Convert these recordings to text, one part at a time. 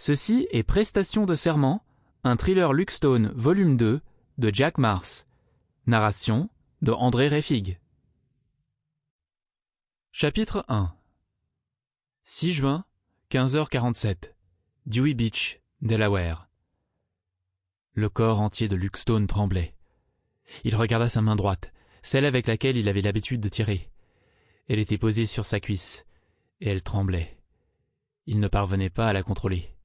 Ceci est Prestation de serment, un thriller Luckstone volume 2 de Jack Mars. Narration de André Reffig. Chapitre 1 6 juin, 15h47. Dewey Beach, Delaware. Le corps entier de Luckstone tremblait. Il regarda sa main droite, celle avec laquelle il avait l'habitude de tirer. Elle était posée sur sa cuisse, et elle tremblait. Il ne parvenait pas à la contrôler.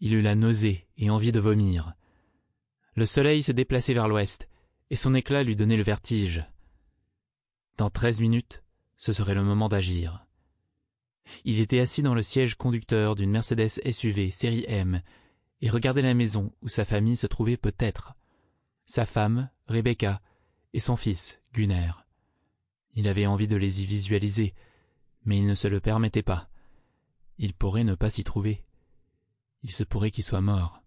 Il eut la nausée et envie de vomir. Le soleil se déplaçait vers l'ouest, et son éclat lui donnait le vertige. Dans 13 minutes, ce serait le moment d'agir. Il était assis dans le siège conducteur d'une Mercedes SUV série M et regardait la maison où sa famille se trouvait peut-être. Sa femme, Rebecca, et son fils, Gunnar. Il avait envie de les y visualiser, mais il ne se le permettait pas. Il pourrait ne pas s'y trouver. Il se pourrait qu'ils soient morts.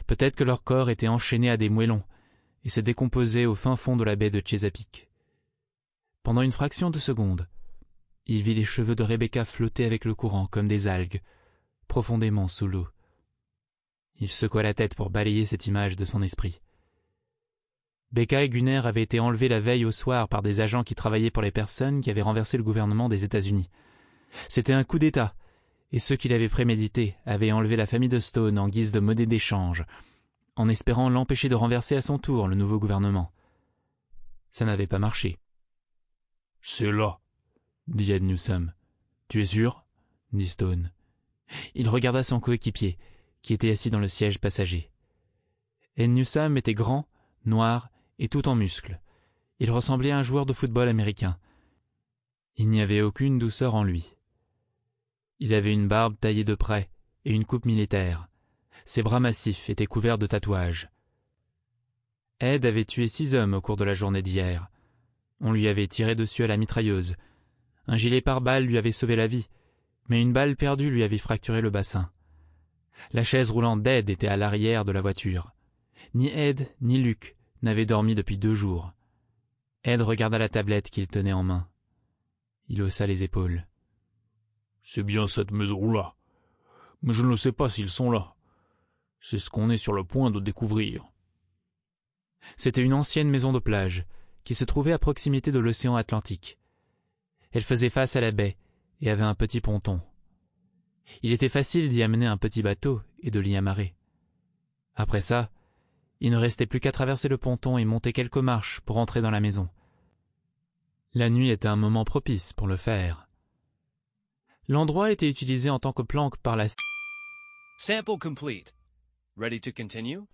Peut-être que leur corps était enchaîné à des moellons et se décomposait au fin fond de la baie de Chesapeake. Pendant une fraction de seconde, il vit les cheveux de Rebecca flotter avec le courant comme des algues, profondément sous l'eau. Il secoua la tête pour balayer cette image de son esprit. Becca et Gunnar avaient été enlevés la veille au soir par des agents qui travaillaient pour les personnes qui avaient renversé le gouvernement des États-Unis. C'était un coup d'État, et ceux qui l'avaient prémédité avaient enlevé la famille de Stone en guise de monnaie d'échange, en espérant l'empêcher de renverser à son tour le nouveau gouvernement. Ça n'avait pas marché. « C'est là, » dit Ed Newsom. « Tu es sûr ?» dit Stone. Il regarda son coéquipier, qui était assis dans le siège passager. Ed Newsom était grand, noir et tout en muscles. Il ressemblait à un joueur de football américain. Il n'y avait aucune douceur en lui. Il avait une barbe taillée de près et une coupe militaire. Ses bras massifs étaient couverts de tatouages. Ed avait tué 6 hommes au cours de la journée d'hier. On lui avait tiré dessus à la mitrailleuse. Un gilet pare-balles lui avait sauvé la vie, mais une balle perdue lui avait fracturé le bassin. La chaise roulante d'Ed était à l'arrière de la voiture. Ni Ed ni Luke n'avaient dormi depuis 2 jours. Ed regarda la tablette qu'il tenait en main. Il haussa les épaules. « C'est bien cette maison-là, mais je ne sais pas s'ils sont là. C'est ce qu'on est sur le point de découvrir. » C'était une ancienne maison de plage qui se trouvait à proximité de l'océan Atlantique. Elle faisait face à la baie et avait un petit ponton. Il était facile d'y amener un petit bateau et de l'y amarrer. Après ça, il ne restait plus qu'à traverser le ponton et monter quelques marches pour entrer dans la maison. La nuit était un moment propice pour le faire. L'endroit était utilisé en tant que planque par la... Sample complete. Ready to continue?